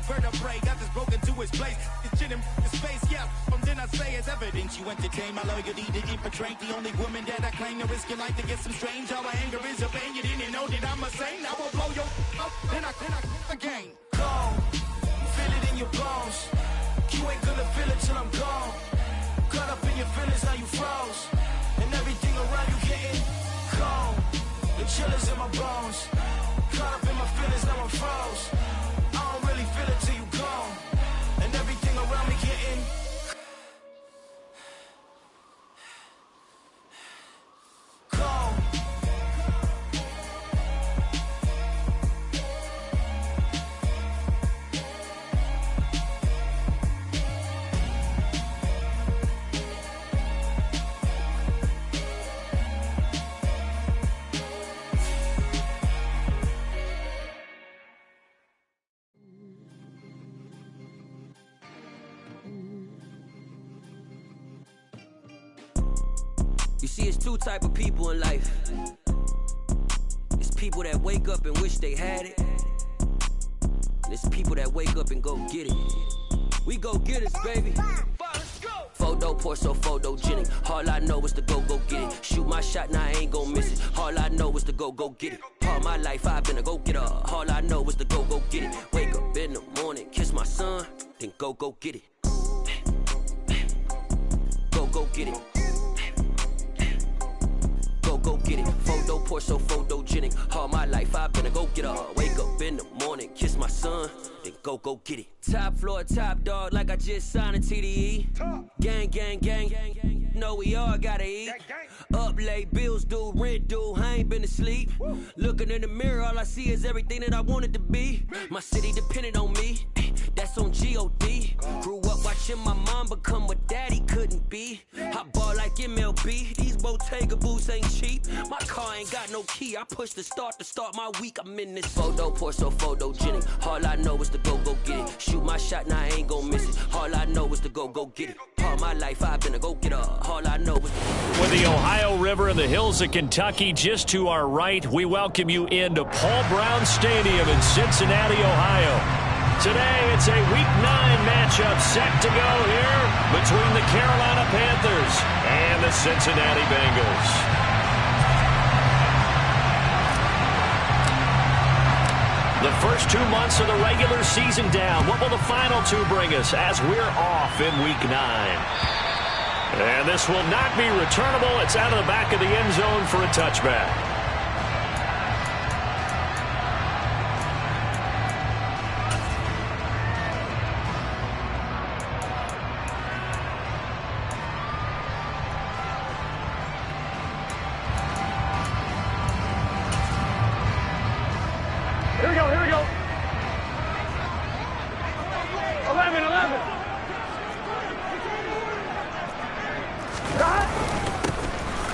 vertebrae got this broken to its place. It's chin in his face, yeah. From then I say it's evidence you entertain my loyalty to infiltrate the only woman that I claim to risk your life to get some strange. All my anger is a pain. You didn't know that I'm a saint. I will blow your up, then I again. Gone, feel it in your bones. You ain't gonna feel it till I'm gone. Caught up in your feelings, now you froze. And everything around you getting cold. The chillers in my bones. Caught up in my feelings, now I'm froze. I don't really feel it till you gone. And everything around me getting cold. You see, it's two type of people in life. It's people that wake up and wish they had it. And it's people that wake up and go get it. We go get it, baby. Photo poor, so photogenic. All I know is to go get it. Shoot my shot, now I ain't gon' miss it. All I know is to go get it. All my life I've been a go-getter. All I know is to go get it. Wake up in the morning, kiss my son, then go get it. Go get it. Go get it. Photo poor, so photogenic. All my life I've been a go-getter. Wake up in the morning, kiss my son, then go get it. Top floor, top dog, like I just signed a TDE. Gang, gang, gang. Know we all gotta eat. Up late, bills due, rent due, I ain't been asleep. Looking in the mirror, all I see is everything that I wanted to be. My city depended on me, that's on G.O.D. Grew up watching my mom become what daddy couldn't be. I ball like MLB, these Bottega boots ain't cheap. My car ain't got no key, I push the start to start my week. I'm in this photo poor, so photogenic. All I know is to go get it. Shoot my shot, now I ain't gon' miss it. All I know is to go get it. All my life I've been a go-getter. All I know is to With the Ohio River and the hills of Kentucky just to our right, we welcome you into Paul Brown Stadium in Cincinnati, Ohio. Today, it's a Week 9 matchup set to go here between the Carolina Panthers and the Cincinnati Bengals. The first 2 months of the regular season down. What will the final two bring us as we're off in Week 9? And this will not be returnable. It's out of the back of the end zone for a touchback. Here we go. 11.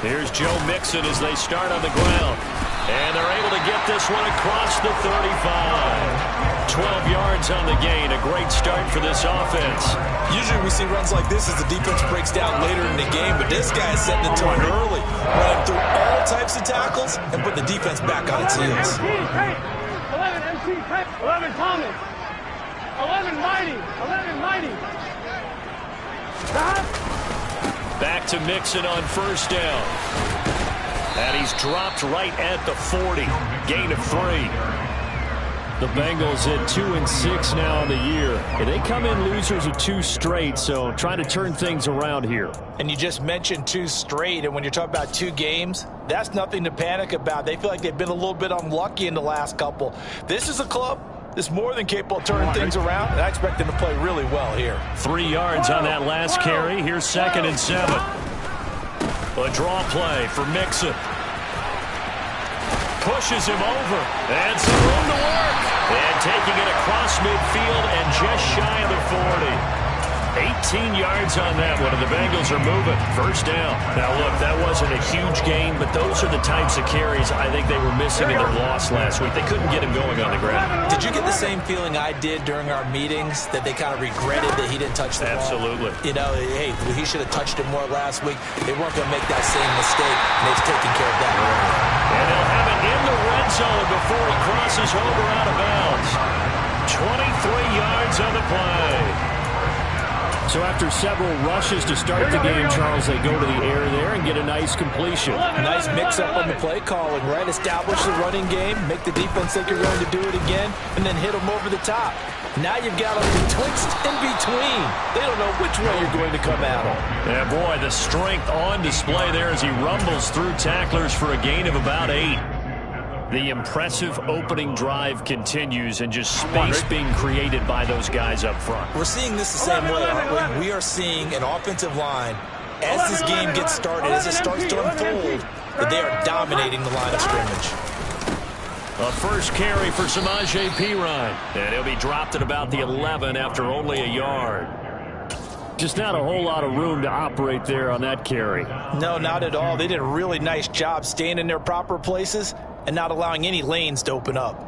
Here's Joe Mixon as they start on the ground. And they're able to get this one across the 35. 12 yards on the gain. A great start for this offense. Usually we see runs like this as the defense breaks down later in the game, but this guy is setting the tone early, running through all types of tackles and put the defense back on its heels. 11 Thomas. 11 Mighty. Back to Mixon on first down. And he's dropped right at the 40. Gain of 3. The Bengals at 2-6 now on the year. And they come in losers of 2 straight, so trying to turn things around here. And you just mentioned 2 straight, and when you're talking about 2 games, that's nothing to panic about. They feel like they've been a little bit unlucky in the last couple. This is a club that's more than capable of turning things around, and I expect them to play really well here. 3 yards on that last carry. Here's 2nd and 7. A draw play for Mixon. Pushes him over. And some room to work. And taking it across midfield and just shy of the 40. 18 yards on that one, and the Bengals are moving. First down. Now, look, that wasn't a huge gain, but those are the types of carries I think they were missing in their loss last week. They couldn't get him going on the ground. Did you get the same feeling I did during our meetings, that they kind of regretted that he didn't touch the ball? Absolutely. You know, hey, he should have touched it more last week. They weren't going to make that same mistake, and they've taken care of that. And they'll have it in the red zone before he crosses over out of bounds. 23 yards yards on the play. So after several rushes to start the game, Charles, they go to the air there and get a nice completion. Nice mix-up on the play calling, right? Establish the running game, make the defense think you're going to do it again, and then hit them over the top. Now you've got them betwixt and between. They don't know which way you're going to come at them. Yeah, boy, the strength on display there as he rumbles through tacklers for a gain of about 8. The impressive opening drive continues, and just space being created by those guys up front. We're seeing this the same way, aren't we? We are seeing an offensive line, as this game gets started, as it starts to unfold, that they are dominating the line of scrimmage. A first carry for Samaje Perine, and he'll be dropped at about the 11 after only a yard. Just not a whole lot of room to operate there on that carry. No, not at all. They did a really nice job staying in their proper places and not allowing any lanes to open up.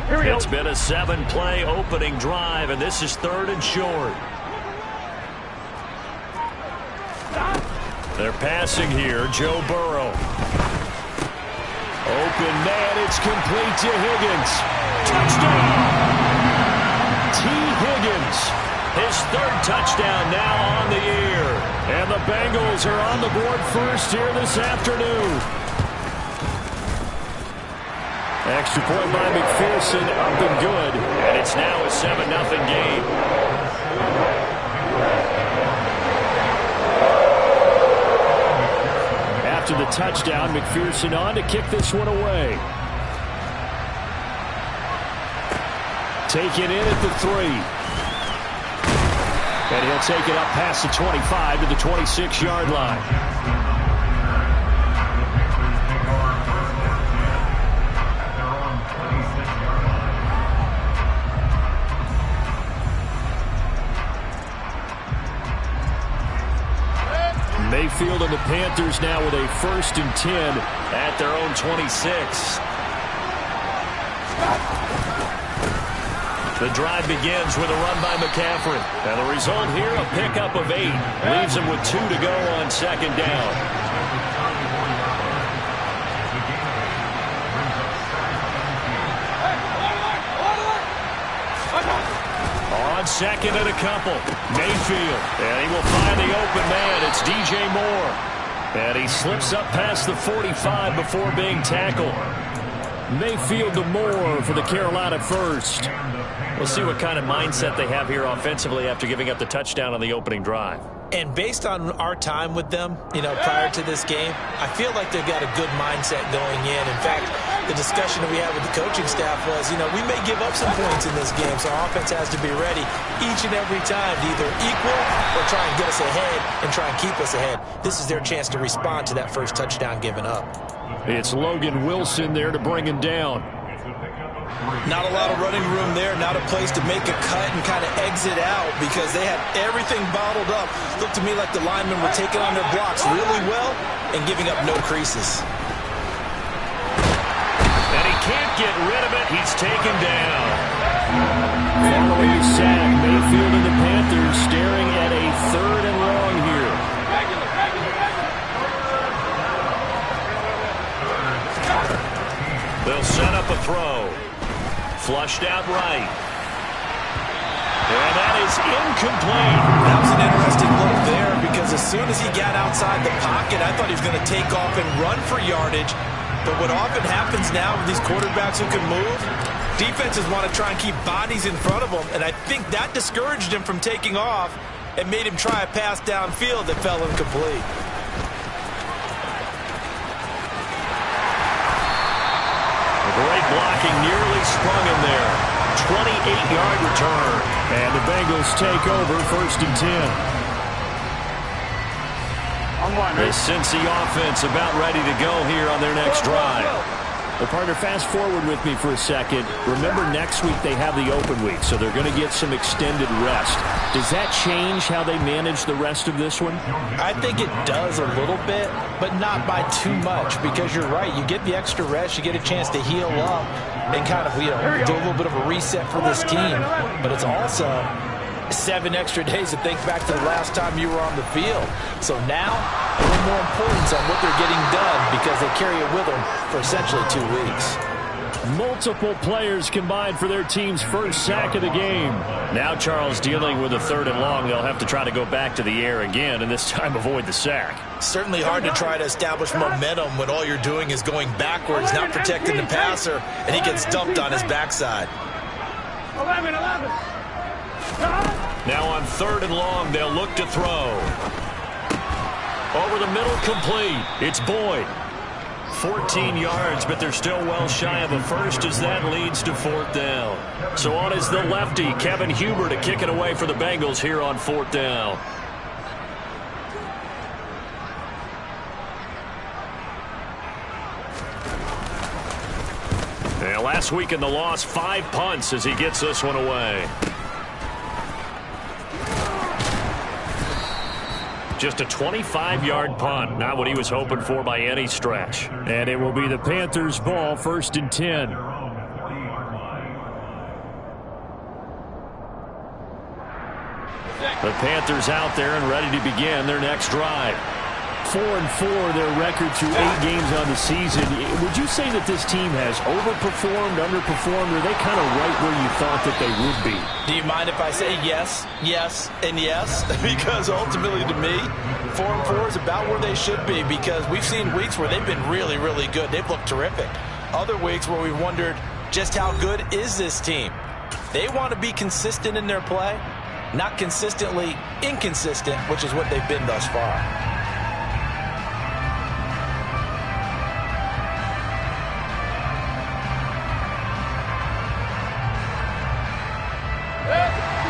It's been a 7-play opening drive, and this is 3rd and short. They're passing here. Joe Burrow. Open man, it's complete to Higgins. Touchdown! T. Higgins, his 3rd touchdown now on the year. And the Bengals are on the board first here this afternoon. Extra point by McPherson, up and good. And it's now a 7-0 game. After the touchdown, McPherson on to kick this one away. Taken in at the 3. And he'll take it up past the 25 to the 26-yard line. Mayfield and the Panthers now with a 1st and 10 at their own 26. The drive begins with a run by McCaffrey. And the result here, a pickup of 8. Leaves him with 2 to go on 2nd down. On 2nd and a couple, Mayfield, and he will find the open man. It's DJ Moore, and he slips up past the 45 before being tackled. Mayfield to Moore for the Carolina 1st. We'll see what kind of mindset they have here offensively after giving up the touchdown on the opening drive. And based on our time with them, prior to this game, I feel like they've got a good mindset going in. In fact, the discussion that we had with the coaching staff was, we may give up some points in this game, so our offense has to be ready each and every time to either equal or try and get us ahead and try and keep us ahead. This is their chance to respond to that first touchdown given up. It's Logan Wilson there to bring him down. Not a lot of running room there, not a place to make a cut and kind of exit out because they had everything bottled up. Looked to me like the linemen were taking on their blocks really well and giving up no creases. And he can't get rid of it. He's taken down. Following the sack, Mayfield and the Panthers staring at a 3rd and long here. They'll set up a throw. Flushed out right. And that is incomplete. That was an interesting look there because as soon as he got outside the pocket, I thought he was going to take off and run for yardage. But what often happens now with these quarterbacks who can move, defenses want to try and keep bodies in front of them. And I think that discouraged him from taking off and made him try a pass downfield that fell incomplete. Great blocking, nearly sprung him there. 28-yard return. And the Bengals take over 1st and 10. The Cincy offense about ready to go here on their next drive. Well, partner, fast forward with me for a second. Remember, next week they have the open week, so they're going to get some extended rest. Does that change how they manage the rest of this one? I think it does a little bit, but not by too much, because you're right. You get the extra rest, you get a chance to heal up and kind of, do a little bit of a reset for this team. But it's also 7 extra days to think back to the last time you were on the field. So now, a little more importance on what they're getting done because they carry it with them for essentially 2 weeks. Multiple players combined for their team's first sack of the game. Now Charles dealing with a 3rd and long. They'll have to try to go back to the air again, and this time avoid the sack. Certainly hard to try to establish momentum when all you're doing is going backwards, not protecting the passer, and he gets dumped on his backside. 11. Now on 3rd and long, they'll look to throw. Over the middle, complete. It's Boyd. 14 yards, but they're still well shy of a first as that leads to 4th down. So on is the lefty, Kevin Huber, to kick it away for the Bengals here on 4th down. Now, last week in the loss, 5 punts as he gets this one away. Just a 25-yard punt, not what he was hoping for by any stretch. And it will be the Panthers' ball, 1st and 10. The Panthers out there and ready to begin their next drive. 4-4 their record through 8 games on the season. Would you say that this team has overperformed, underperformed, or are they kind of right where you thought that they would be? Do you mind if I say yes, yes, and yes? Because ultimately to me, 4-4 is about where they should be because we've seen weeks where they've been really, really good. They've looked terrific. Other weeks where we've wondered just how good is this team? They want to be consistent in their play, not consistently inconsistent, which is what they've been thus far.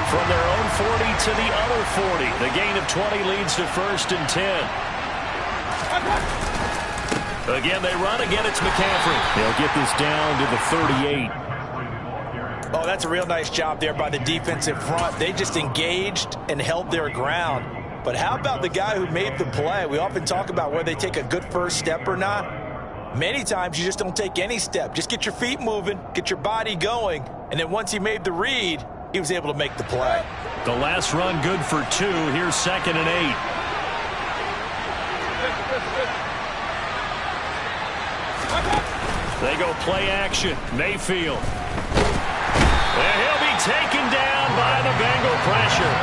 From their own 40 to the other 40. The gain of 20 leads to 1st and 10. Again, they run. Again, it's McCaffrey. They'll get this down to the 38. Oh, that's a real nice job there by the defensive front. They just engaged and held their ground. But how about the guy who made the play? We often talk about whether they take a good first step or not. Many times you just don't take any step. Just get your feet moving, get your body going, and then once he made the read, he was able to make the play. The last run good for 2. Here's 2nd and 8. They go play action. Mayfield. And he'll be taken down by the Bengal pressure.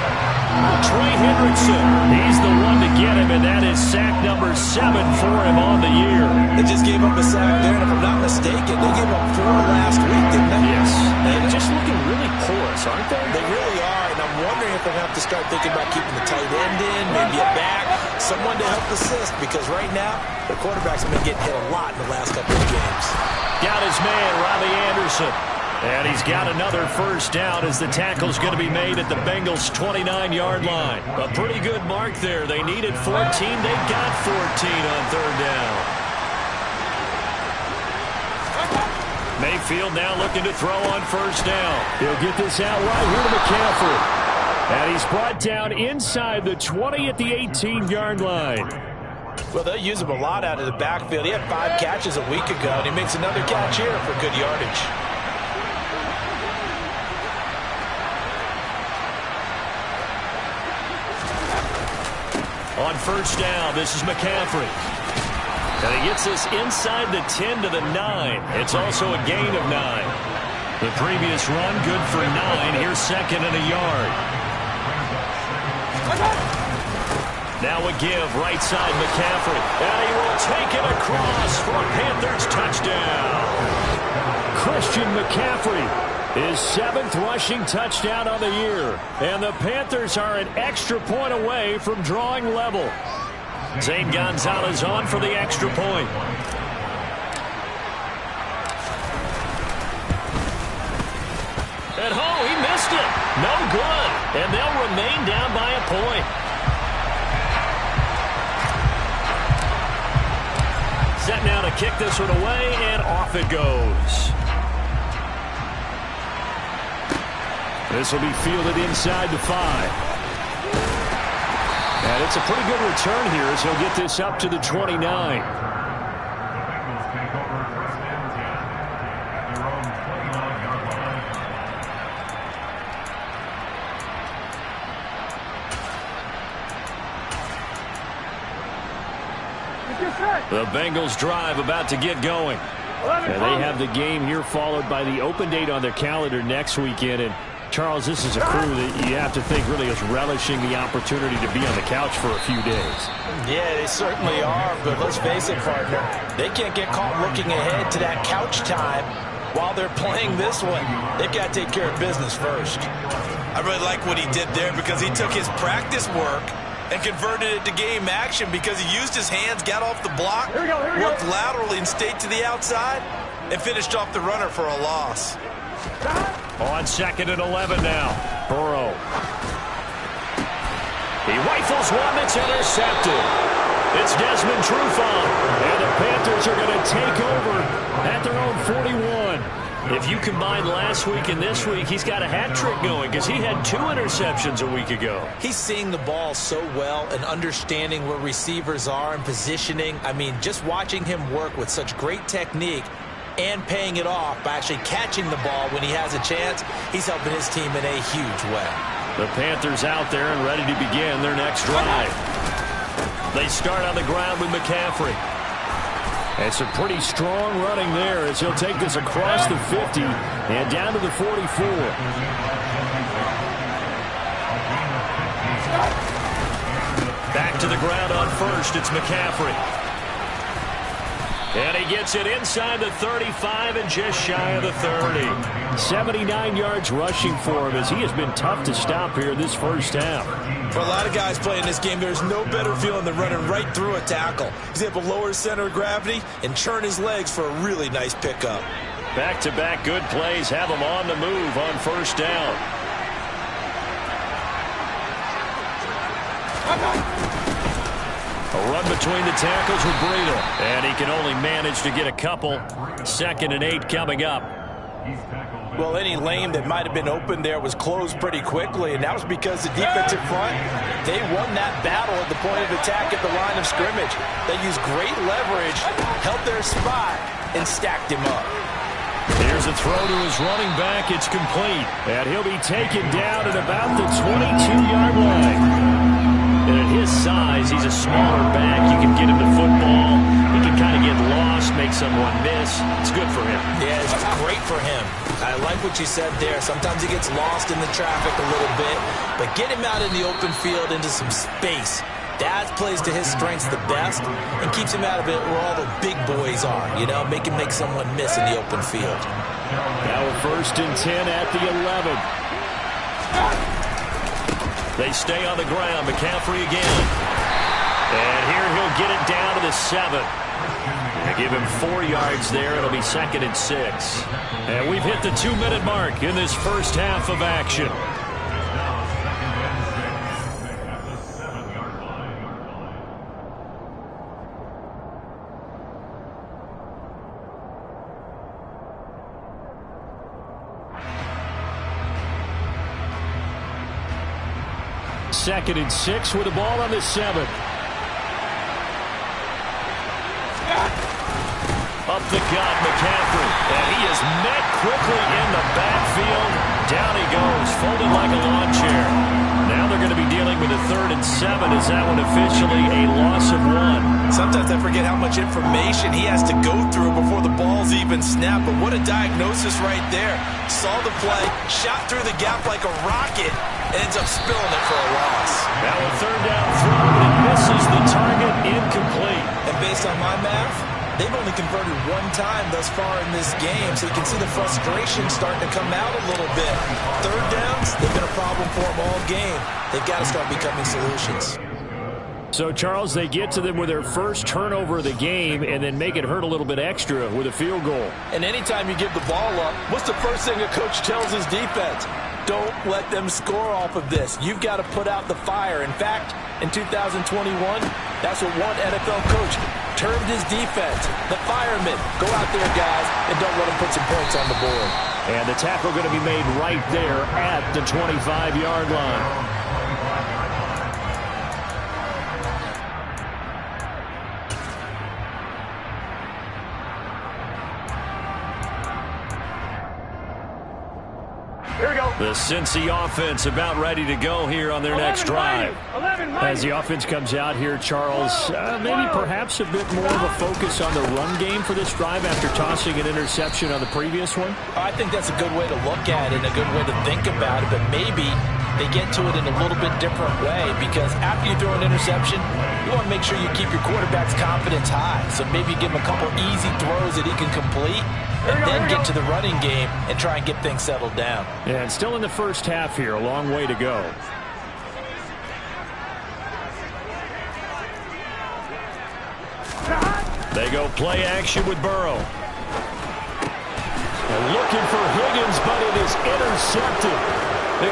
Trey Hendrickson. He's the one to get him, and that is sack number 7 for him on the year. They just gave up a sack there, and if I'm not mistaken, they gave up 4 last week, didn't they? Yes. They're just looking really porous, aren't they? They really are, and I'm wondering if they'll have to start thinking about keeping the tight end in, maybe a back, someone to help assist, because right now, the quarterbacks have been getting hit a lot in the last couple of games. Got his man, Robbie Anderson. And he's got another first down as the tackle's going to be made at the Bengals' 29-yard line. A pretty good mark there. They needed 14. They got 14 on 3rd down. Mayfield now looking to throw on 1st down. He'll get this out right here to McCaffrey. And he's brought down inside the 20 at the 18-yard line. Well, they'll use him a lot out of the backfield. He had 5 catches a week ago, and he makes another catch here for good yardage. On 1st down, this is McCaffrey. And he gets this inside the 10 to the 9. It's also a gain of 9. The previous run, good for 9. Here's 2nd and a yard. Now a give, right side McCaffrey. And he will take it across for a Panthers touchdown. Christian McCaffrey, his 7th rushing touchdown on the year. And the Panthers are an extra point away from drawing level. Zane Gonzalez on for the extra point. At home, he missed it. No good. And they'll remain down by a point. Set now to kick this one away, and off it goes. This will be fielded inside the 5. And it's a pretty good return here as he'll get this up to the 29. The Bengals drive about to get going. And they have the game here followed by the open date on their calendar next weekend. And Charles, this is a crew that you have to think really is relishing the opportunity to be on the couch for a few days. Yeah, they certainly are, but let's face it, partner, they can't get caught looking ahead to that couch time while they're playing this one. They've got to take care of business first. I really like what he did there because he took his practice work and converted it to game action because he used his hands, got off the block, worked laterally and stayed to the outside, and finished off the runner for a loss. On 2nd and 11 now. Burrow. He rifles one that's intercepted. It's Desmond Trufant. And the Panthers are going to take over at their own 41. If you combine last week and this week, he's got a hat trick going because he had 2 interceptions a week ago. He's seeing the ball so well and understanding where receivers are and positioning. I mean, just watching him work with such great technique and paying it off by actually catching the ball when he has a chance, he's helping his team in a huge way. The Panthers out there and ready to begin their next drive. They start on the ground with McCaffrey. And some pretty strong running there as he'll take this across the 50 and down to the 44. Back to the ground on first. It's McCaffrey. And he gets it inside the 35 and just shy of the 30. 79 yards rushing for him as he has been tough to stop here this first half. For a lot of guys playing this game, there's no better feeling than running right through a tackle. He's able to lower his center of gravity and churn his legs for a really nice pickup. Back-to-back good plays have him on the move on first down. A run between the tackles with Breida. And he can only manage to get a couple. 2nd and 8 coming up. Well, any lane that might have been open there was closed pretty quickly, and that was because the defensive front, they won that battle at the point of attack at the line of scrimmage. They used great leverage, held their spot, and stacked him up. Here's a throw to his running back. It's complete. And he'll be taken down at about the 22-yard line. And at his size, he's a smaller back. You can get him the football. He can kind of get lost, make someone miss. It's good for him. Yeah, it's great for him. I like what you said there. Sometimes he gets lost in the traffic a little bit, but get him out in the open field into some space. That plays to his strengths the best and keeps him out of it where all the big boys are, you know, make someone miss in the open field. Now 1st and 10 at the 11. They stay on the ground. McCaffrey again. And here he'll get it down to the 7. They give him 4 yards there. It'll be 2nd and 6. And we've hit the 2-minute mark in this first half of action. Second and 6 with the ball on the 7. Up the gut, McCaffrey. And he is met quickly in the backfield. Down he goes, folded like a lawn chair. Now they're going to be dealing with a 3rd and 7. Is that one officially a loss of 1? Sometimes I forget how much information he has to go through before the ball's even snapped. But what a diagnosis right there. Saw the play, shot through the gap like a rocket, ends up spilling it for a loss. Now a 3rd down throw, and it misses the target, incomplete. And based on my math, they've only converted 1 time thus far in this game, so you can see the frustration starting to come out a little bit. 3rd downs, they've been a problem for them all game. They've got to start becoming solutions. So, Charles, they get to them with their first turnover of the game and then make it hurt a little bit extra with a field goal. And anytime you give the ball up, what's the first thing a coach tells his defense? Don't let them score off of this. You've got to put out the fire. In fact, in 2021, that's what one NFL coach termed his defense. The firemen. Go out there, guys, and don't let them put some points on the board. And the tackle going to be made right there at the 25-yard line. The The Cincy offense about ready to go here on their next drive. As the offense comes out here, Charles, maybe perhaps a bit more of a focus on the run game for this drive after tossing an interception on the previous one? I think that's a good way to look at it and a good way to think about it, but maybe they get to it in a little bit different way, because after you throw an interception, you want to make sure you keep your quarterback's confidence high. So maybe give him a couple easy throws that he can complete, and then get to the running game and try and get things settled down. Yeah, and still in the first half here, a long way to go. They go play action with Burrow. And looking for Higgins, but it is intercepted.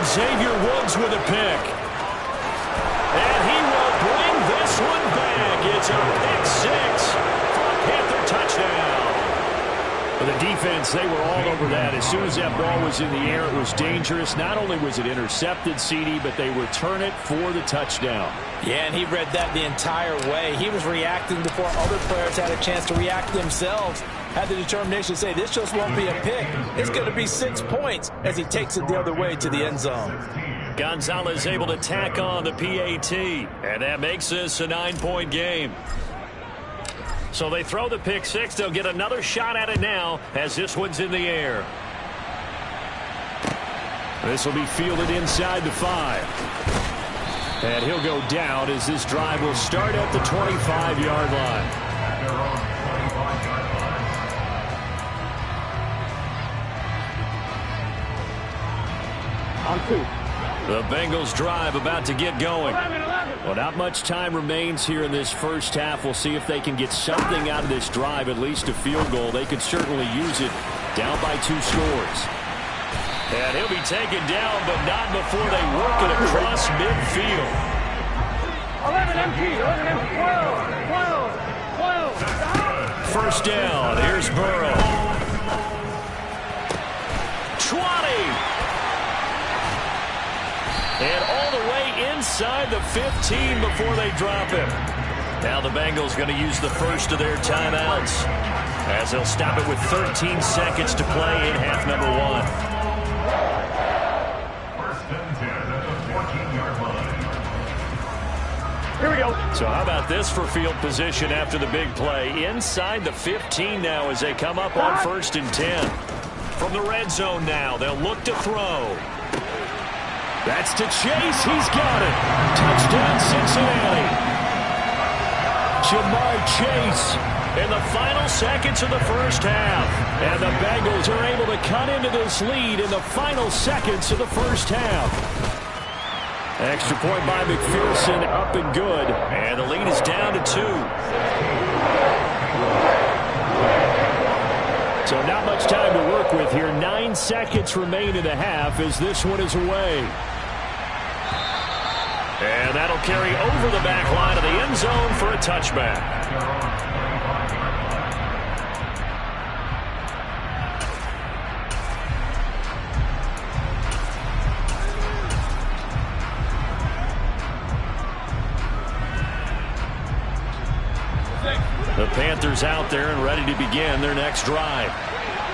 Xavier Woods with a pick. And he will bring this one back. It's a pick six for a Panther touchdown. For the defense, they were all over that. As soon as that ball was in the air, it was dangerous. Not only was it intercepted, CD, but they return it for the touchdown. Yeah, and he read that the entire way. He was reacting before other players had a chance to react themselves. Had the determination to say, this just won't be a pick. It's going to be 6 points as he takes it the other way to the end zone. Gonzalez able to tack on the PAT, and that makes this a 9-point game. So they throw the pick six. They'll get another shot at it now as this one's in the air. This will be fielded inside the 5. And he'll go down as this drive will start at the 25-yard line. On 2. The Bengals drive about to get going. Well, not much time remains here in this first half. We'll see if they can get something out of this drive, at least a field goal. They could certainly use it down by 2 scores. And he'll be taken down, but not before they work it across midfield. 11 MP, 11 MP, 12. First down, here's Burrow. 20. And all the way inside the 15 before they drop him. Now the Bengals going to use the first of their timeouts as they'll stop it with 13 seconds to play in half number 1. Here we go. So how about this for field position after the big play? Inside the 15 now as they come up on 1st and 10. From the red zone now, they'll look to throw. That's to Chase. He's got it. Touchdown, Cincinnati. Jamar Chase in the final seconds of the first half. And the Bengals are able to cut into this lead in the final seconds of the first half. Extra point by McPherson, up and good. And the lead is down to 2. So not much time to work with here. 9 seconds remain in the half as this one is away. And that'll carry over the back line of the end zone for a touchback. The Panthers out there and ready to begin their next drive.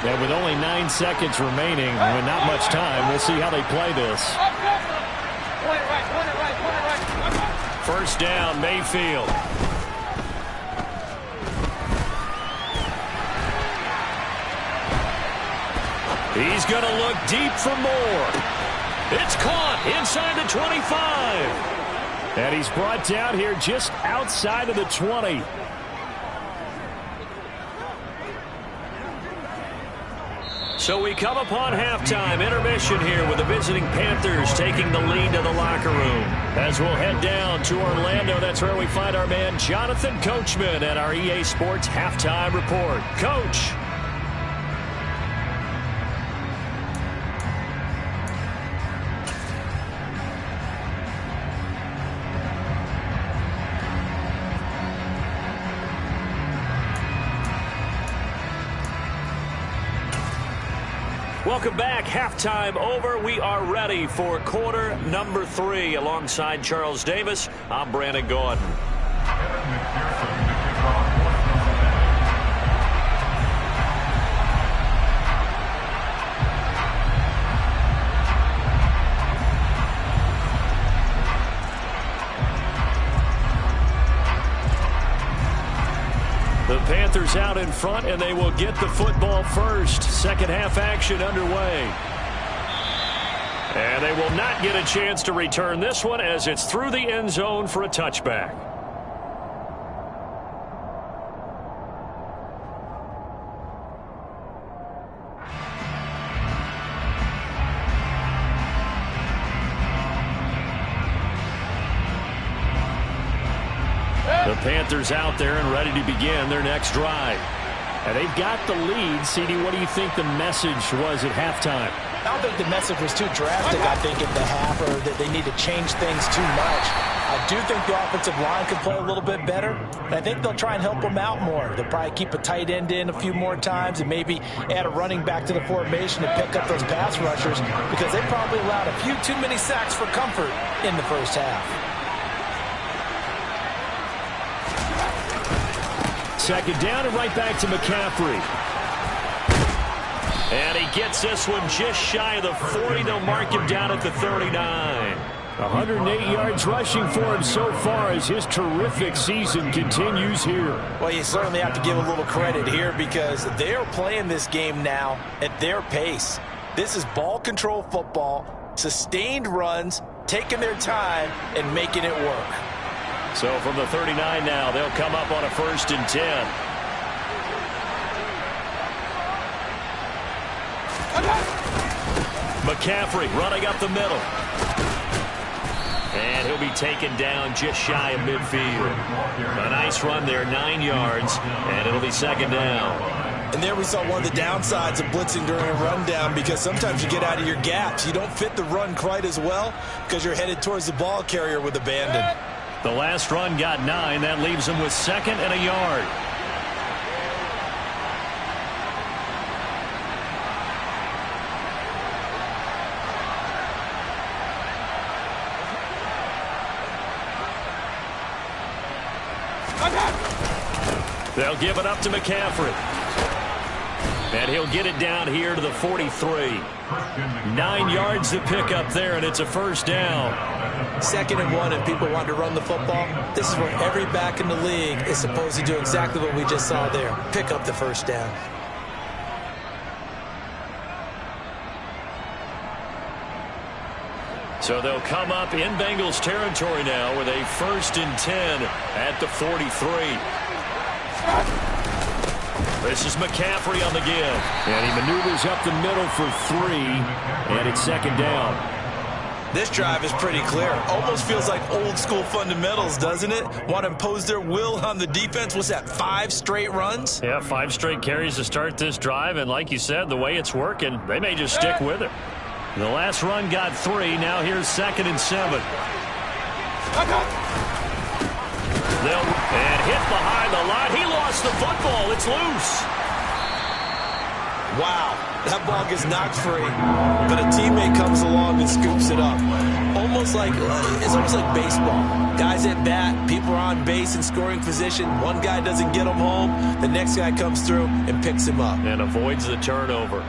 And with only 9 seconds remaining, with not much time, we'll see how they play this. First down, Mayfield. He's going to look deep for more. It's caught inside the 25. And he's brought down here just outside of the 20. So we come upon halftime intermission here with the visiting Panthers taking the lead to the locker room. As we'll head down to Orlando, that's where we find our man Jonathan Coachman at our EA Sports Halftime Report. Coach. Welcome back. Halftime over. We are ready for quarter number 3. Alongside Charles Davis, I'm Brandon Gordon. Panthers out in front, and they will get the football first. Second half action underway. And they will not get a chance to return this one as it's through the end zone for a touchback. The Panthers out there and ready to begin their next drive. And they've got the lead. CD, what do you think the message was at halftime? I don't think the message was too drastic, I think, at the half, or that they need to change things too much. I do think the offensive line could play a little bit better, and I think they'll try and help them out more. They'll probably keep a tight end in a few more times and maybe add a running back to the formation to pick up those pass rushers, because they probably allowed a few too many sacks for comfort in the first half. Second down and right back to McCaffrey. And he gets this one just shy of the 40. They'll mark him down at the 39. 108 yards rushing for him so far as his terrific season continues here. Well, you certainly have to give a little credit here because they're playing this game now at their pace. This is ball control football, sustained runs, taking their time, and making it work. So from the 39 now, they'll come up on a 1st and 10. McCaffrey running up the middle. And he'll be taken down just shy of midfield. A nice run there, 9 yards, and it'll be second down. And there we saw one of the downsides of blitzing during a rundown, because sometimes you get out of your gaps. You don't fit the run quite as well because you're headed towards the ball carrier with abandon. The last run got 9. That leaves them with 2nd and a yard. They'll give it up to McCaffrey. And he'll get it down here to the 43. 9 yards to pick up there, and it's a first down. 2nd and 1, and people want to run the football. This is where every back in the league is supposed to do exactly what we just saw there. Pick up the first down. So they'll come up in Bengals territory now with a 1st and 10 at the 43. This is McCaffrey on the give. And he maneuvers up the middle for 3, and it's second down. This drive is pretty clear. Almost feels like old school fundamentals, doesn't it? Want to impose their will on the defense. What's that, 5 straight runs? Yeah, 5 straight carries to start this drive, and like you said, the way it's working, they may just stick with it. The last run got 3. Now here's 2nd and 7. And hit behind the line. He lost the football. It's loose. Wow, that ball gets knocked free, but a teammate comes along and scoops it up. It's almost like baseball. Guys at bat, people are on base in scoring position. One guy doesn't get him home. The next guy comes through and picks him up. And avoids the turnover.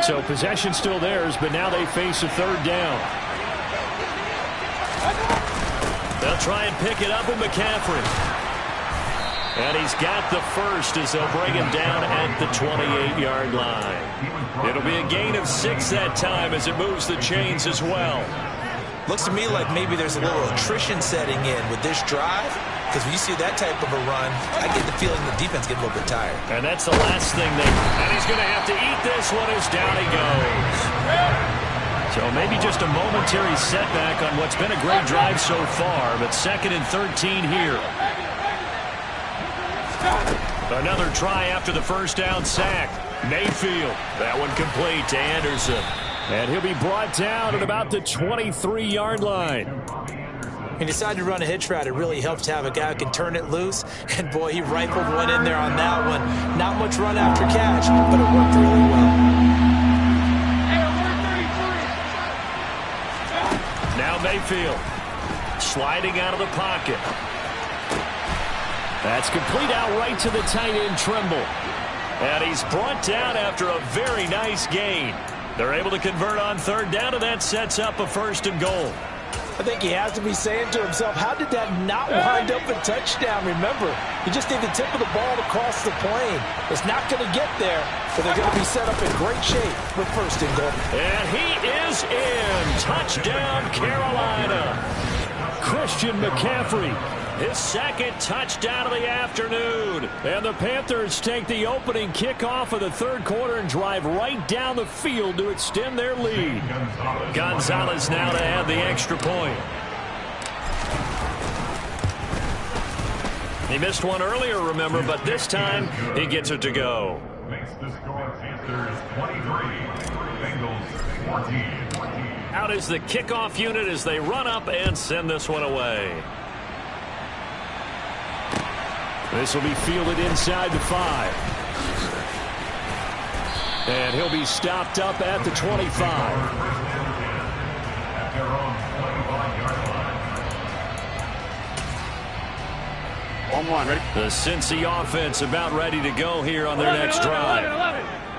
So possession still theirs, but now they face a 3rd down. They'll try and pick it up with McCaffrey. And he's got the first as they'll bring him down at the 28-yard line. It'll be a gain of 6 that time as it moves the chains as well. Looks to me like maybe there's a little attrition setting in with this drive, because when you see that type of a run, I get the feeling the defense gets a little bit tired. And that's the last thing and he's going to have to eat this one as down he goes. So maybe just a momentary setback on what's been a great drive so far, but 2nd and 13 here. Another try after the first down sack. Mayfield, that one complete to Anderson. And he'll be brought down at about the 23-yard line. He decided to run a hitch route. It really helps to have a guy who can turn it loose. And, boy, he rifled one in there on that one. Not much run after catch, but it worked really well. Now Mayfield sliding out of the pocket. That's complete out right to the tight end, Trimble. And he's brought down after a very nice gain. They're able to convert on 3rd down, and that sets up a 1st and goal. I think he has to be saying to himself, how did that not wind up a touchdown? Remember, he just need the tip of the ball to cross the plane. It's not going to get there, but they're going to be set up in great shape with first and goal. And he is in. Touchdown, Carolina. Christian McCaffrey, his second touchdown of the afternoon. And the Panthers take the opening kickoff of the third quarter and drive right down the field to extend their lead. Gonzalez now to add the extra point. He missed one earlier, remember, but this time he gets it to go. Makes the score Panthers 23, Bengals 14. Out is the kickoff unit as they run up and send this one away. This will be fielded inside the 5. And he'll be stopped up at the 25. Ready? The Cincy offense about ready to go here on their next drive.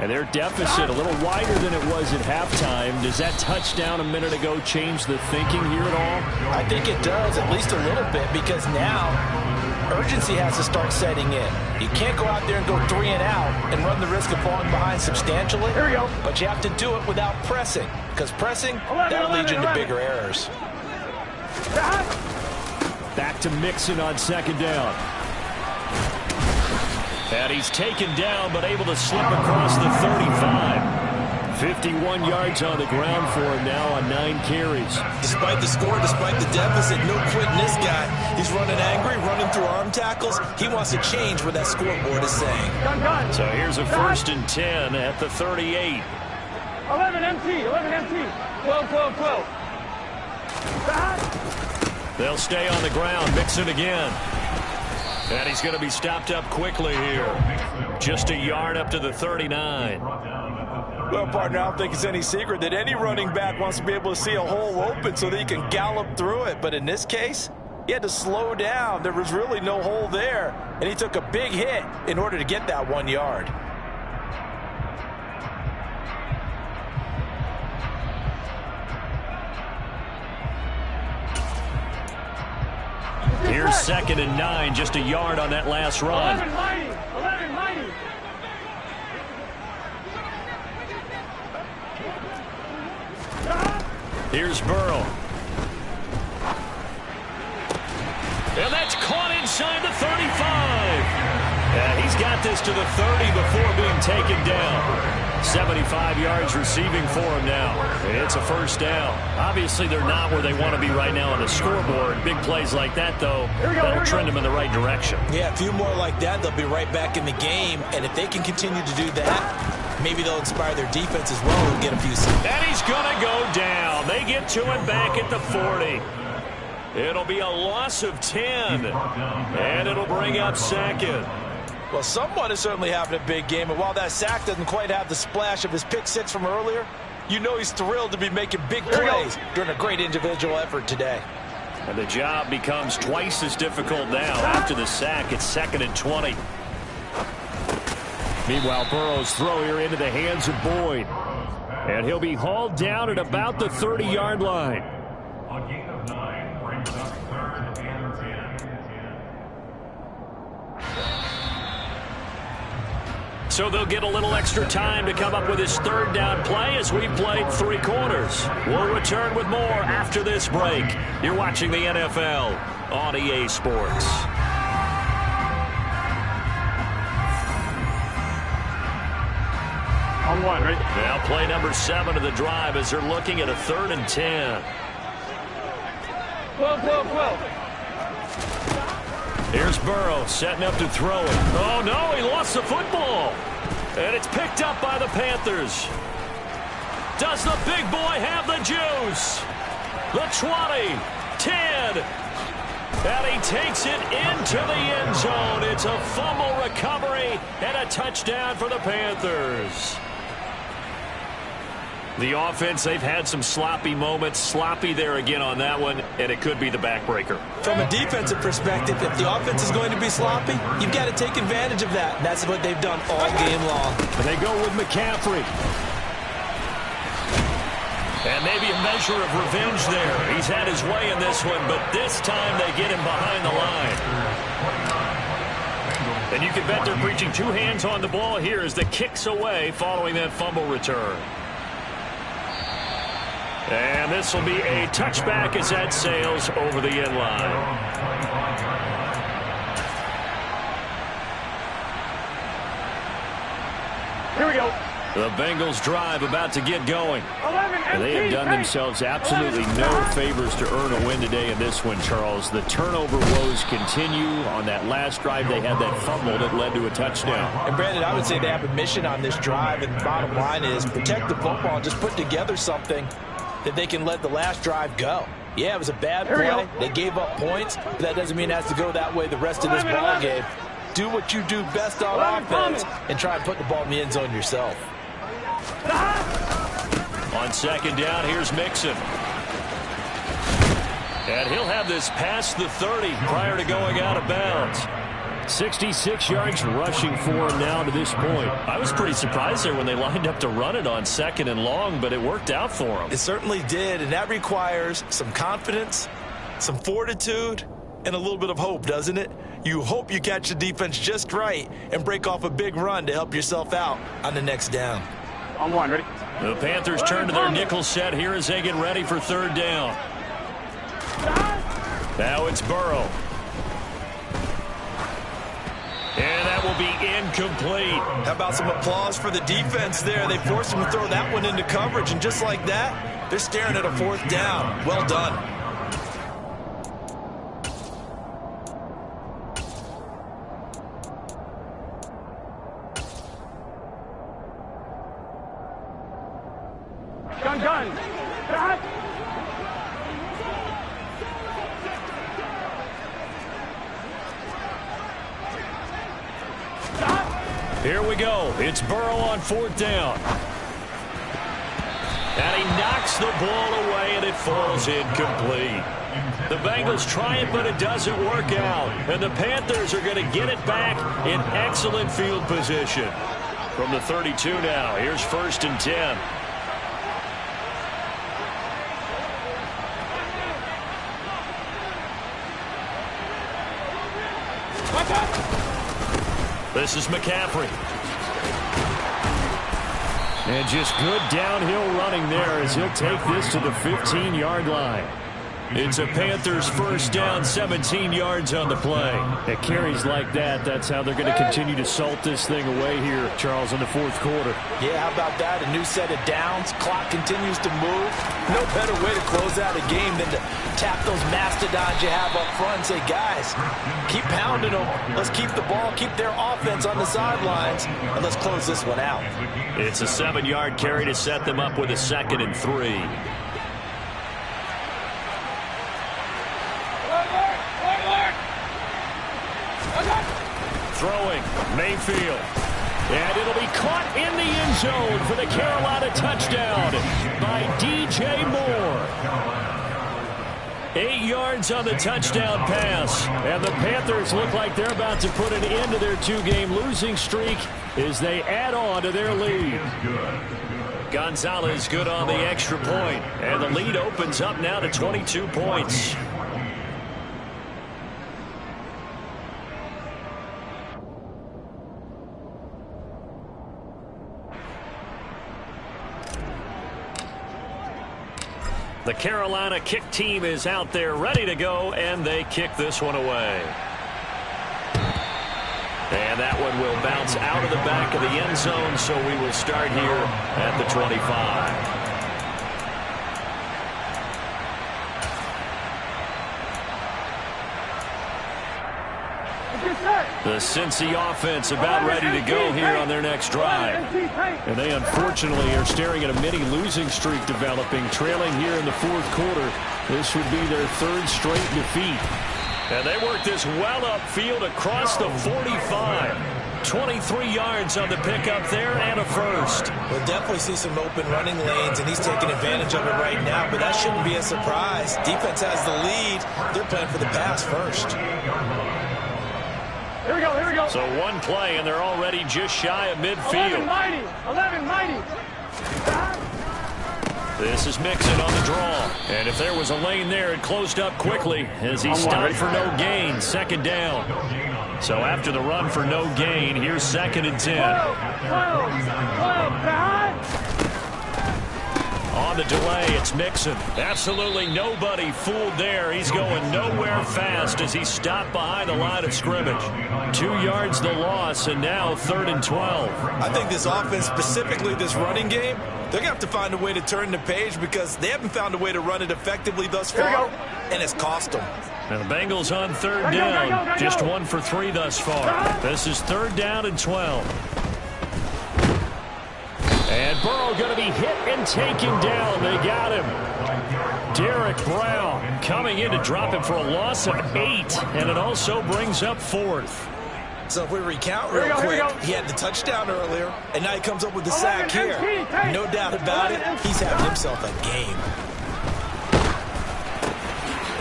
And their deficit a little wider than it was at halftime. Does that touchdown a minute ago change the thinking here at all? I think it does, at least a little bit, because now urgency has to start setting in. You can't go out there and go 3 and out and run the risk of falling behind substantially. Here we go. But you have to do it without pressing, because pressing, that'll lead you into bigger errors. Back to Mixon on second down. And he's taken down, but able to slip across the 35. 51 yards on the ground for him now on 9 carries. Despite the score, despite the deficit, no quitting this guy. He's running angry, running through arm tackles. He wants to change what that scoreboard is saying. So here's a 1st and 10 at the 38. 11 empty, 11 empty. 12, 12, 12. They'll stay on the ground. Mixon again. And he's going to be stopped up quickly here. Just a yard up to the 39. Well, partner, I don't think it's any secret that any running back wants to be able to see a hole open so that he can gallop through it. But in this case, he had to slow down. There was really no hole there. And he took a big hit in order to get that 1 yard. Here's 2nd and 9, just a yard on that last run. 11 mighty, 11 mighty. Here's Burrow. And that's caught inside the 35. And he's got this to the 30 before being taken down. 75 yards receiving for him now. It's a 1st down. Obviously, they're not where they want to be right now on the scoreboard. Big plays like that, though, that'll trend them in the right direction. Yeah, a few more like that, they'll be right back in the game. And if they can continue to do that, maybe they'll inspire their defense as well and get a few. And he's going to go down. They get to him back at the 40. It'll be a loss of 10. And it'll bring up 2nd. Well, someone is certainly having a big game, and while that sack doesn't quite have the splash of his pick 6 from earlier, you know he's thrilled to be making big plays during a great individual effort today. And the job becomes twice as difficult now after the sack. It's 2nd and 20. Meanwhile, Burrow's throw here into the hands of Boyd. And he'll be hauled down at about the 30-yard line. A gain of 9 brings up 3rd and 10. So they'll get a little extra time to come up with his 3rd down play as we've played 3 quarters. We'll return with more after this break. You're watching the NFL on EA Sports. On 1, ready? Now play number 7 of the drive as they're looking at a 3rd and 10. 12, 12, 12. Here's Burrow setting up to throw it. Oh, no, he lost the football. And it's picked up by the Panthers. Does the big boy have the juice? The 20, 10, and he takes it into the end zone. It's a fumble recovery and a touchdown for the Panthers. The offense, they've had some sloppy moments. Sloppy there again on that one, and it could be the backbreaker. From a defensive perspective, if the offense is going to be sloppy, you've got to take advantage of that. And that's what they've done all game long. And they go with McCaffrey. And maybe a measure of revenge there. He's had his way in this one, but this time they get him behind the line. And you can bet they're preaching two hands on the ball here as the kick's away following that fumble return. And this will be a touchback as that sails over the end line. Here we go. The Bengals drive about to get going. And they have done themselves absolutely no favors to earn a win today in this one, Charles. The turnover woes continue. On that last drive, they had that fumble that led to a touchdown. And, Brandon, I would say they have a mission on this drive, and the bottom line is protect the football and just put together something that they can let the last drive go. Yeah, it was a bad play. They gave up points, but that doesn't mean it has to go that way the rest of this ball game. Do what you do best on offense and try and put the ball in the end zone yourself. On second down, here's Mixon. And he'll have this past the 30 prior to going out of bounds. 66 yards rushing for him now to this point. I was pretty surprised there when they lined up to run it on second and long, but it worked out for him. It certainly did, and that requires some confidence, some fortitude, and a little bit of hope, doesn't it? You hope you catch the defense just right and break off a big run to help yourself out on the next down. On one, ready? The Panthers turn to their nickel set here as they get ready for third down. Now it's Burrow. And that will be incomplete. How about some applause for the defense there? They forced him to throw that one into coverage, and just like that, they're staring at a fourth down. Well done. Gun. Here we go. It's Burrow on fourth down. And he knocks the ball away, and it falls incomplete. The Bengals try it, but it doesn't work out. And the Panthers are going to get it back in excellent field position. From the 32 now, here's first and 10. This is McCaffrey. And just good downhill running there as he'll take this to the 15-yard line. It's a Panthers first down, 17 yards on the play. At carries like that, that's how they're going to continue to salt this thing away here, Charles, in the fourth quarter. Yeah, how about that? A new set of downs. Clock continues to move. No better way to close out a game than to tap those mastodons you have up front and say, guys, keep pounding them. Let's keep the ball, keep their offense on the sidelines, and let's close this one out. It's a 7-yard carry to set them up with a 2nd and 3. Throwing, Mayfield. And it'll be caught in the end zone for the Carolina touchdown by DJ Moore. 8 yards on the touchdown pass. And the Panthers look like they're about to put an end to their 2-game losing streak as they add on to their lead. Gonzalez good on the extra point. And the lead opens up now to 22 points. The Carolina kick team is out there ready to go, and they kick this one away. And that one will bounce out of the back of the end zone, so we will start here at the 25. The Cincy offense about ready to go here on their next drive. And they unfortunately are staring at a mini losing streak developing, trailing here in the fourth quarter. This would be their 3rd straight defeat. And they work this well upfield across the 45. 23 yards on the pickup there and a first. We'll definitely see some open running lanes, and he's taking advantage of it right now, but that shouldn't be a surprise. Defense has the lead. They're playing for the pass first. Here we go. So one play, and they're already just shy of midfield. 11 mighty. This is Mixon on the draw. And if there was a lane there, it closed up quickly as he stopped for no gain. Second down. So after the run for no gain, here's 2nd and 10. On the delay, it's Mixon. Absolutely nobody fooled there. He's going nowhere fast as he stopped behind the line of scrimmage. 2 yards the loss, and now 3rd and 12. I think this offense, specifically this running game, they're going to have to find a way to turn the page because they haven't found a way to run it effectively thus far, and it's cost them. And the Bengals on 3rd down. Just 1 for 3 thus far. This is 3rd down and 12. And Burrow going to be hit and taken down. They got him. Derek Brown coming in to drop him for a loss of 8. And it also brings up 4th. So if we recount real quick, he had the touchdown earlier, and now he comes up with the sack here. No doubt about it, he's having himself a game.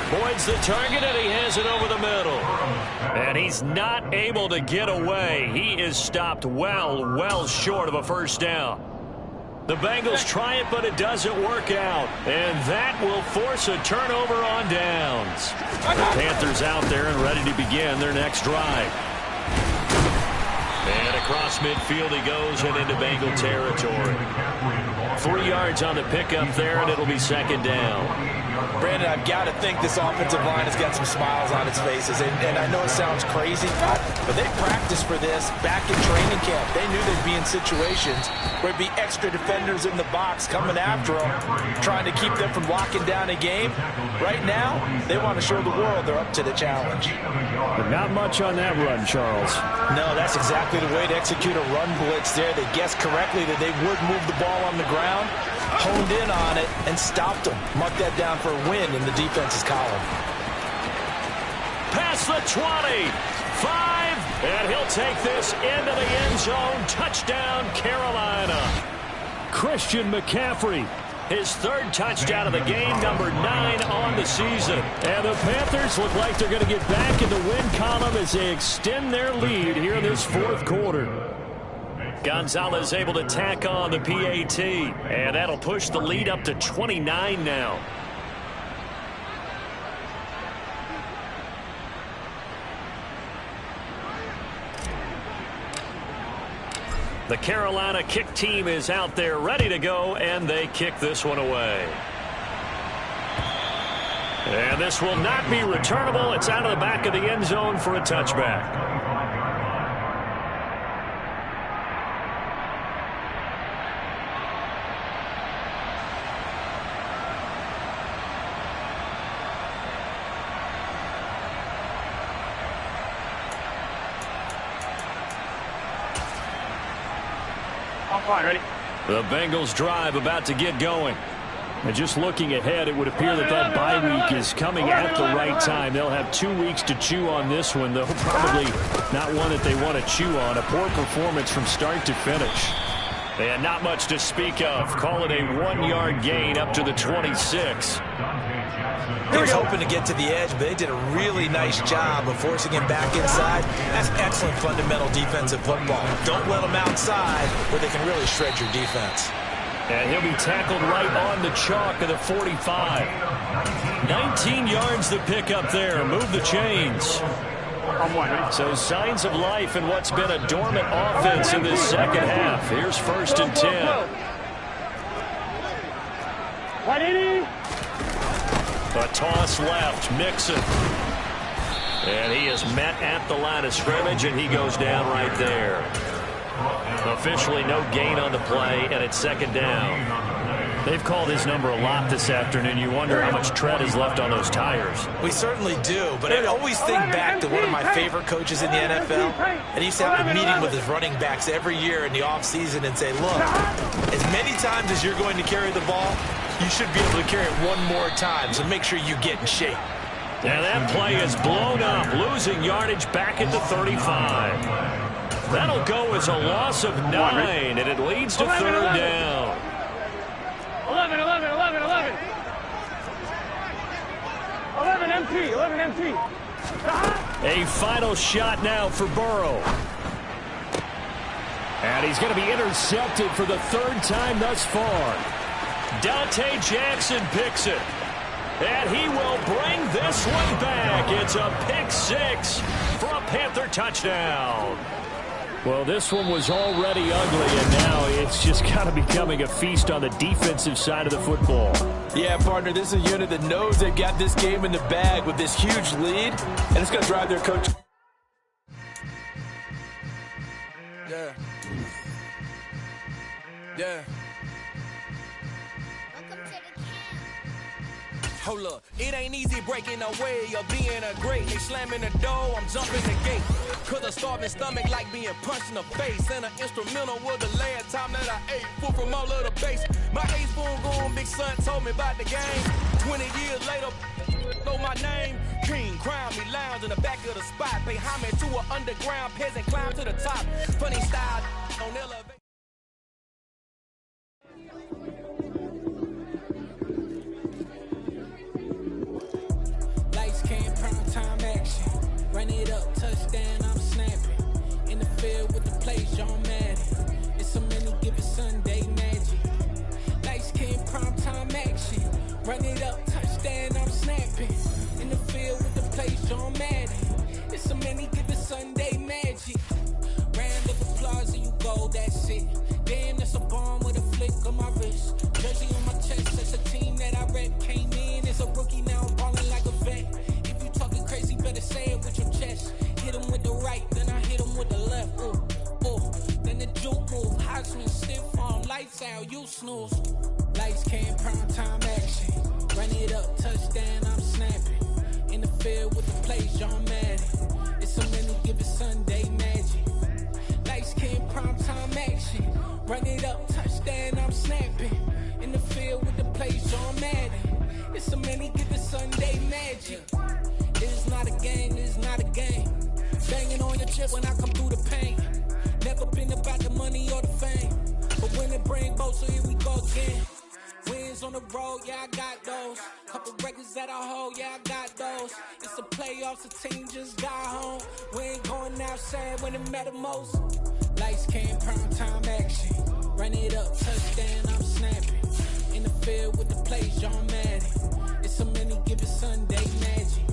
Boyd's the target, and he has it over the middle. And he's not able to get away. He is stopped well short of a first down. The Bengals try it, but it doesn't work out. And that will force a turnover on downs. The Panthers out there and ready to begin their next drive. And across midfield he goes and into Bengal territory. 3 yards on the pickup there, and it'll be 2nd down. Brandon, I've got to think this offensive line has got some smiles on its faces. And I know it sounds crazy, but they practiced for this back in training camp. They knew they'd be in situations where it'd be extra defenders in the box coming after them, trying to keep them from locking down a game. Right now, they want to show the world they're up to the challenge. But not much on that run, Charles. No, that's exactly the way to execute a run blitz there. They guessed correctly that they would move the ball on the ground, honed in on it, and stopped them. Mark that down for a win in the defense's column. Past the 20, 5, and he'll take this into the end zone. Touchdown, Carolina. Christian McCaffrey. His 3rd touchdown of the game, number 9 on the season. And the Panthers look like they're going to get back in the win column as they extend their lead here in this 4th quarter. Gonzalez able to tack on the PAT, and that'll push the lead up to 29 now. The Carolina kick team is out there ready to go, and they kick this one away. And this will not be returnable. It's out of the back of the end zone for a touchback. Ready? The Bengals drive about to get going. And just looking ahead, it would appear that bye week is coming at the right time. They'll have 2 weeks to chew on this one, though probably not one that they want to chew on. A poor performance from start to finish. And not much to speak of. Call it a 1-yard gain up to the 26. He was hoping to get to the edge, but they did a really nice job of forcing him back inside. That's excellent fundamental defensive football. Don't let them outside where they can really shred your defense. And he'll be tackled right on the chalk of the 45. 19 yards to pick up there. Move the chains. So signs of life in what's been a dormant offense in this second half. Here's 1st and 10. A toss left, Mixon. And he is met at the line of scrimmage, and he goes down right there. Officially no gain on the play, and it's 2nd down. They've called his number a lot this afternoon. You wonder how much tread is left on those tires. We certainly do, but I always think back to one of my favorite coaches in the NFL, and he used to have a meeting with his running backs every year in the offseason and say, look, as many times as you're going to carry the ball, you should be able to carry it one more time, so make sure you get in shape. And that play is blown up, losing yardage back at the 35. That'll go as a loss of 9, and it leads to 3rd down. 11 empty. A final shot now for Burrow. And he's going to be intercepted for the 3rd time thus far. Dante Jackson picks it. And he will bring this one back. It's a pick six for a Panther touchdown. Well, this one was already ugly, and now it's just kind of becoming a feast on the defensive side of the football. Yeah, partner, this is a unit that knows they've got this game in the bag with this huge lead, and it's going to drive their coach. Yeah. Yeah. Hold up, it ain't easy breaking away or being a great. They slamming the door, I'm jumping the gate. Cause a starving stomach like being punched in the face. And an instrumental was the last time that I ate food from all of the base. My ace boom goon, big son told me about the game. 20 years later, know my name. King, crown me, lounge in the back of the spot. Pay homage to an underground peasant, climb to the top. Funny style on elevation. Time action, run it up, touchdown, I'm snapping. In the field with the plays, John Madden. It's a many given Sunday magic. Lights came prime time action, run it up, touchdown, I'm snapping. In the field with the plays, John Madden. It's a many given Sunday magic. Round of applause and you go, that's it. Damn, that's a bomb with a flick on my wrist. Jersey on my chest, that's a team that I rep. Came in as a rookie, now I'm balling like a vet. Crazy, better say it with your chest. Hit him with the right, then I hit him with the left. Ooh, ooh. Then the juke move. Heisman stiff on, lights out, you snooze. Lights came, prime time action. Run it up, touchdown, I'm snapping. In the field with the plays, John Madden. It's a many given Sunday magic. Lights came, prime time action. Run it up, touchdown, I'm snapping. In the field with the plays, John Madden. It's a many given Sunday magic. It's not a game, it's not a game. Banging on your chest when I come through the pain. Never been about the money or the fame. But when it bring both, so here we go again. Wins on the road, yeah, I got those. Couple records that I hold, yeah, I got those. It's the playoffs, the team just got home. We ain't going outside when it matter most. Lights came, prime time action. Run it up, touchdown, I'm snapping. In the field with the plays, John Madden. It's a many given Sunday magic.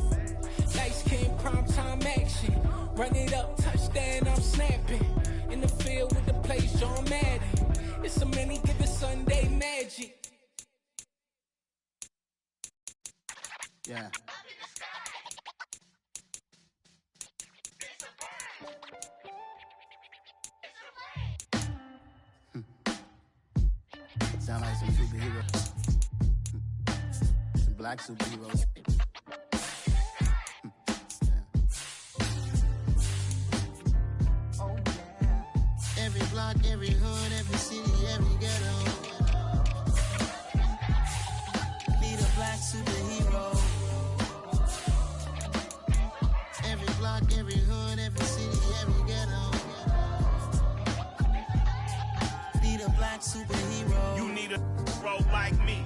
Lights came, prime time action. Run it up, touchdown, I'm snapping. In the field with the plays, John Madden. It's a many given Sunday magic. Yeah. Sound like some superheroes. Some black superheroes. Every block, every hood, every city, every ghetto need a black superhero. Every block, every hood, every city, every ghetto need a black superhero. You need a bro like me.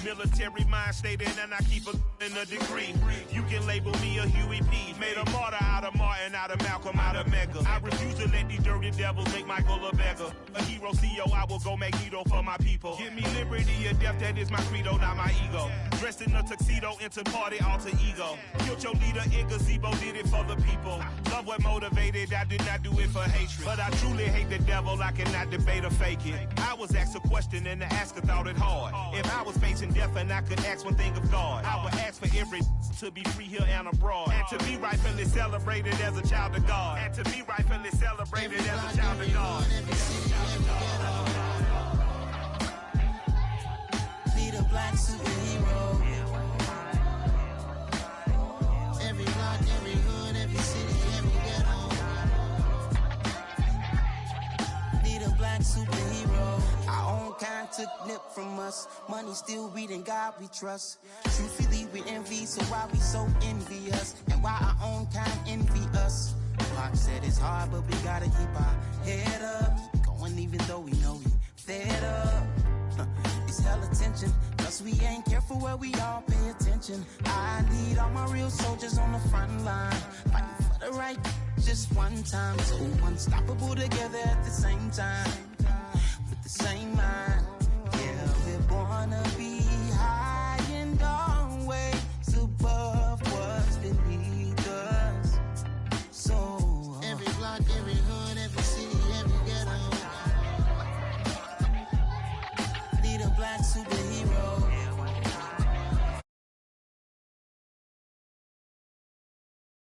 Military mind stated, and I keep in a degree. You can label me a Huey P. Made a martyr out of Martin, out of Malcolm, out of Mega. I refuse to let these dirty devils make Michael a beggar. A hero CEO, I will go Magneto for my people. Give me liberty or death, that is my credo, not my ego. Dressed in a tuxedo, into party, alter ego. Killed your leader in gazebo, did it for the people. Love what motivated, I did not do it for hatred. But I truly hate the devil, I cannot debate or fake it. I was asked a question and the asker thought it hard. If I was facing death and I could ask one thing of God, I would ask for every to be free here and abroad, and to be rightfully celebrated as a child of God, and to be rightfully celebrated as a child of God. Need a black superhero. Every block, every hood, every city, every ghetto need a black superhero. Our own kind took nip from us. Money still reading God we trust. Truthfully we envy, so why we so envious? And why our own kind envy us? Pac said it's hard, but we gotta keep our head up. Going even though we know we fed up. It's hell attention, cause we ain't careful where we all pay attention. I need all my real soldiers on the front line, fighting for the right just one time. So unstoppable together at the same time, with the same mind.